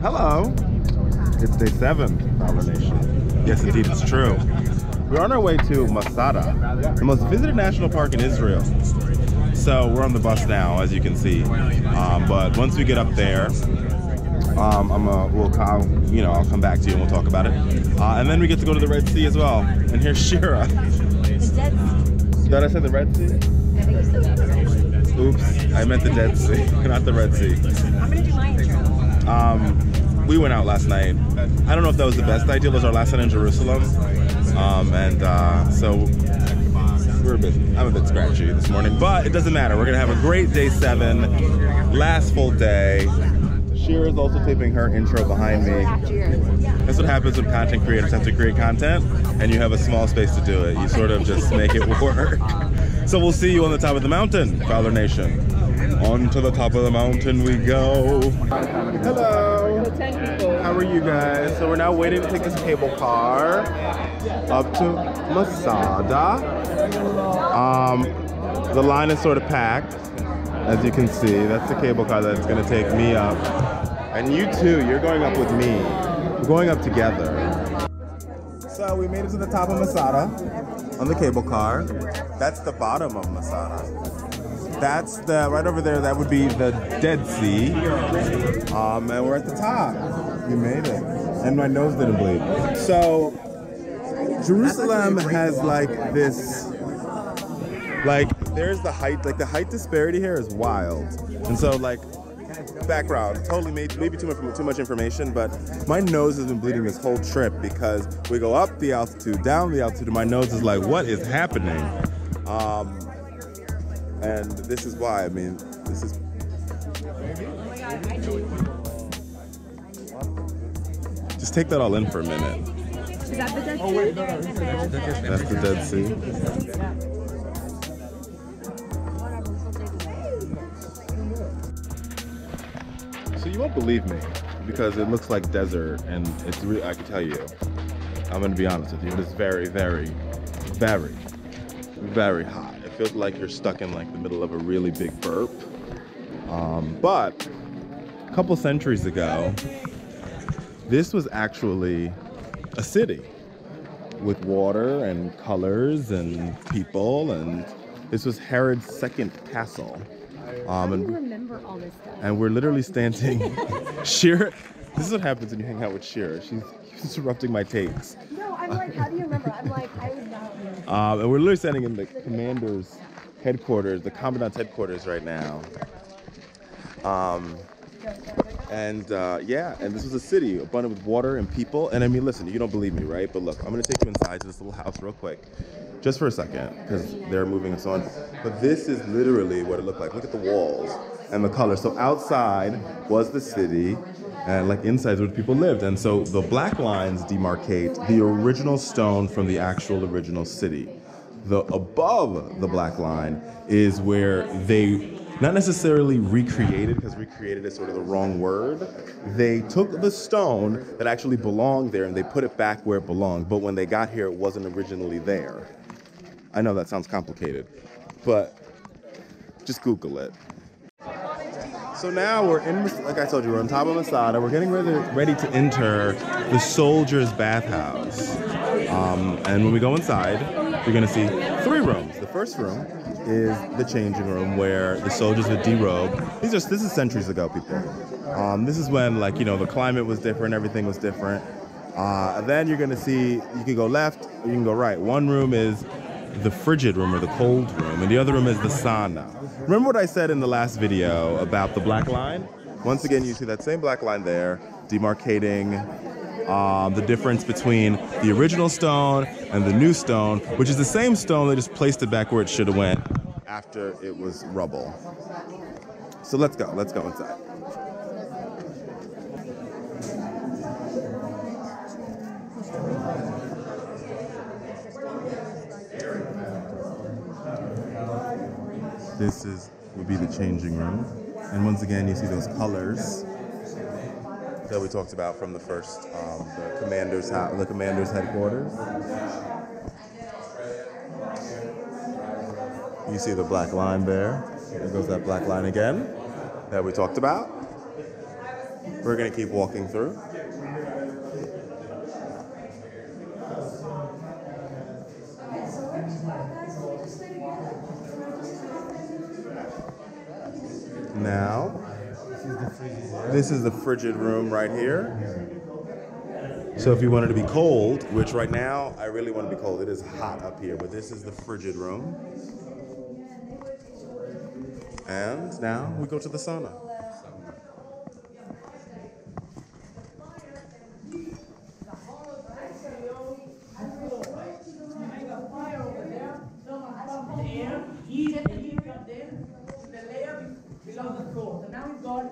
Hello. It's day 7, Fowler Nation. Yes, indeed, it's true. We're on our way to Masada, the most visited national park in Israel. So we're on the bus now, as you can see. But once we get up there, I'll come back to you and we'll talk about it. And then we get to go to the Red Sea as well. And here's Shira. The Dead Sea. Did I say the Red Sea? I think you said that. Oops, I meant the Dead Sea, not the Red Sea. I'm gonna do my intro. We went out last night. I don't know if that was the best idea. It was our last night in Jerusalem. So I'm a bit scratchy this morning, but it doesn't matter. We're gonna have a great day 7, last full day. Shira is also taping her intro behind me. That's what happens when content creators have to create content and you have a small space to do it. You sort of just make it work. So we'll see you on the top of the mountain, Fowler Nation. On to the top of the mountain we go. Hello. How are you guys? So we're now waiting to take this cable car up to Masada. The line is sort of packed, as you can see. That's the cable car that's going to take me up. And you too, you're going up with me. We're going up together. So we made it to the top of Masada on the cable car. That's the bottom of Masada. That's the, right over there, that would be the Dead Sea. And we're at the top. We made it. And my nose didn't bleed. So, Jerusalem has like this, like there's the height, like the height disparity here is wild. And so like, background, totally maybe too much information, but my nose has been bleeding this whole trip because we go up the altitude, down the altitude, and my nose is like, what is happening? And this is why, I mean, this is... Just take that all in for a minute. Is that the Dead Sea? Oh, wait, no. That's the Dead Sea. So you won't believe me because it looks like desert and it's really, I can tell you, I'm gonna be honest with you, it is very, very, very, very hot. It feels like you're stuck in like the middle of a really big burp. But a couple centuries ago, this was actually a city with water and colors and people, and this was Herod's second castle. How do you remember all this stuff? And we're literally standing. Shira, this is what happens when you hang out with Shira. She's interrupting my takes. No, I'm like, how do you remember? I'm like, I would not remember. And we're literally standing in the commander's headquarters, the commandant's headquarters right now. Yeah, and this was a city abundant with water and people. And I mean, listen, you don't believe me, right? But look, I'm gonna take you inside to this little house real quick. Just for a second, because they're moving and so on. But this is literally what it looked like. Look at the walls and the color. So outside was the city, and like inside is where people lived. And so the black lines demarcate the original stone from the actual original city. The above the black line is where they not necessarily recreated, because recreated is sort of the wrong word. They took the stone that actually belonged there and they put it back where it belonged. But when they got here, it wasn't originally there. I know that sounds complicated, but just Google it. So now we're in, like I told you, we're on top of Masada. We're getting ready to enter the soldiers' bathhouse. And when we go inside, you're gonna see 3 rooms. The first room is the changing room where the soldiers would derobe. This is centuries ago, people. This is when, like, you know, the climate was different, everything was different. And then you're gonna see, you can go left or you can go right. One room is the frigid room or the cold room, and the other room is the sauna. Remember what I said in the last video about the black line? Once again, you see that same black line there, demarcating the difference between the original stone and the new stone, which is the same stone, they just placed it back where it should have went after it was rubble. So let's go inside. This would be the changing room. And once again, you see those colors that we talked about from the first, the commander's headquarters. You see the black line there. There goes that black line again that we talked about. We're gonna keep walking through. Now, this is the frigid room right here. So if you wanted to be cold, which right now, I really want to be cold. It is hot up here, but this is the frigid room. And now we go to the sauna. So now we've got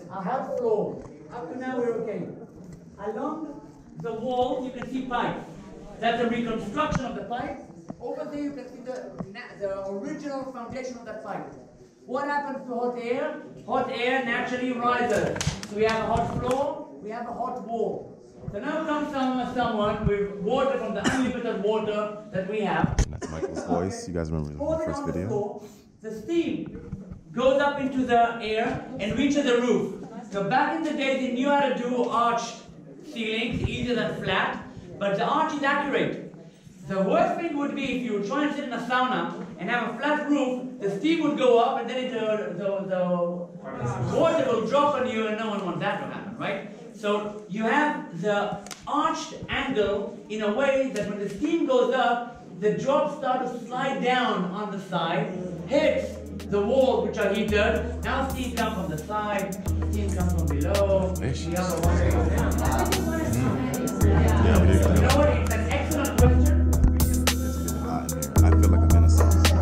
a hot floor. Up to now we're okay. Along the wall you can see pipes. That's a reconstruction of the pipe. Over there you can see the original foundation of that pipe. What happens to hot air? Hot air naturally rises. So we have a hot floor, we have a hot wall. So now comes someone with water from the unlimited water that we have. That's Michael's voice. You guys remember the first video? The steam goes up into the air and reaches the roof. So back in the day, they knew how to do arched ceilings, easier than flat, but the arch is accurate. The worst thing would be if you try and sit in a sauna and have a flat roof, the steam would go up and then the water will drop on you, and no one wants that to happen, right? So you have the arched angle in a way that when the steam goes up, the drops start to slide down on the side, hits the walls which are heated. Now steam comes from the side, steam comes from below. The other one goes down. Yeah, we do. You know what? It's an excellent question. It's getting hot in here. I feel like I'm in a sauna.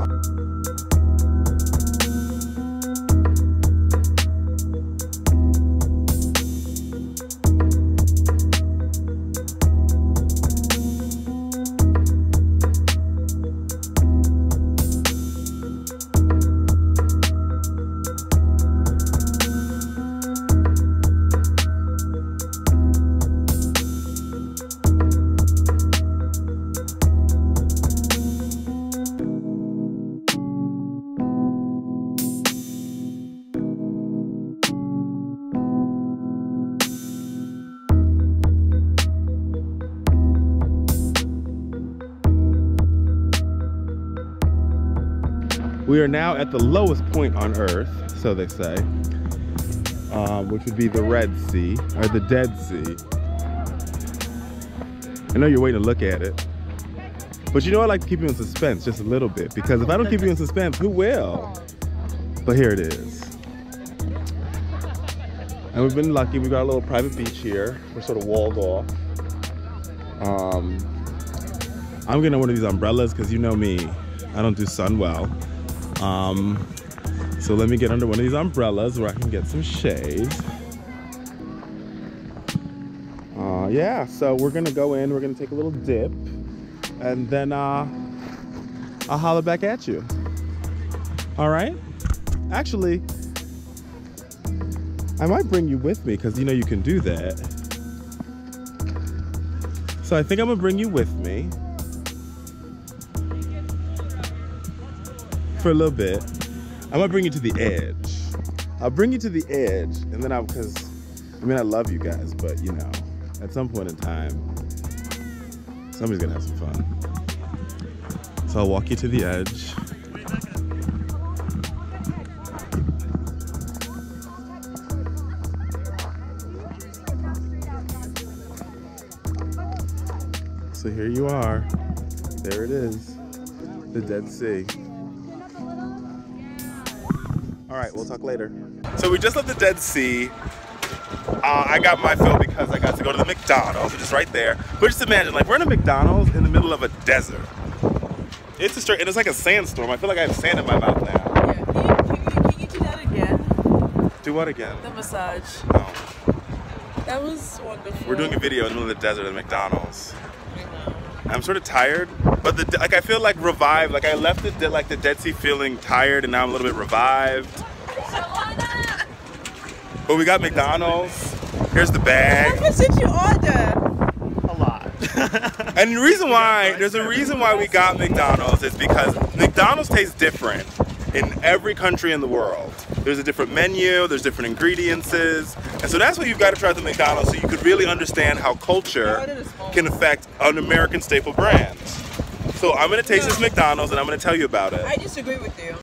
We are now at the lowest point on Earth, so they say, which would be the Red Sea, or the Dead Sea. I know you're waiting to look at it, but you know I like to keep you in suspense just a little bit, because if I don't keep you in suspense, who will? But here it is. And we've been lucky, we got a little private beach here. We're sort of walled off. I'm getting one of these umbrellas because you know me, I don't do sun well. So let me get under one of these umbrellas where I can get some shade. Yeah, so we're gonna go in, we're gonna take a little dip, and then I'll holler back at you. All right? Actually, I might bring you with me because you know you can do that. So I think I'm gonna bring you with me for a little bit. I'm gonna bring you to the edge. I'll bring you to the edge, and then because I mean I love you guys, but you know, at some point in time, somebody's gonna have some fun. So I'll walk you to the edge. So here you are. There it is, the Dead Sea. All right, we'll talk later. So we just left the Dead Sea. I got my fill because I got to go to the McDonald's, which is right there. But just imagine, like, we're in a McDonald's in the middle of a desert. It's a straight, and it's like a sandstorm. I feel like I have sand in my mouth now. Yeah, can you do that again? Do what again? The massage. No. That was wonderful. We're doing a video in the middle of the desert at McDonald's. I'm sort of tired, but like I feel like revived. Like I left the Dead Sea feeling tired, and now I'm a little bit revived. But we got McDonald's. Here's the bag. How much did you order? A lot. And the reason why, there's a reason why we got McDonald's is because McDonald's tastes different in every country in the world. There's a different menu, there's different ingredients, and so that's what you've got to try at the McDonald's so you could really understand how culture can affect an American staple brand. So I'm gonna taste this McDonald's and I'm gonna tell you about it. I disagree with you.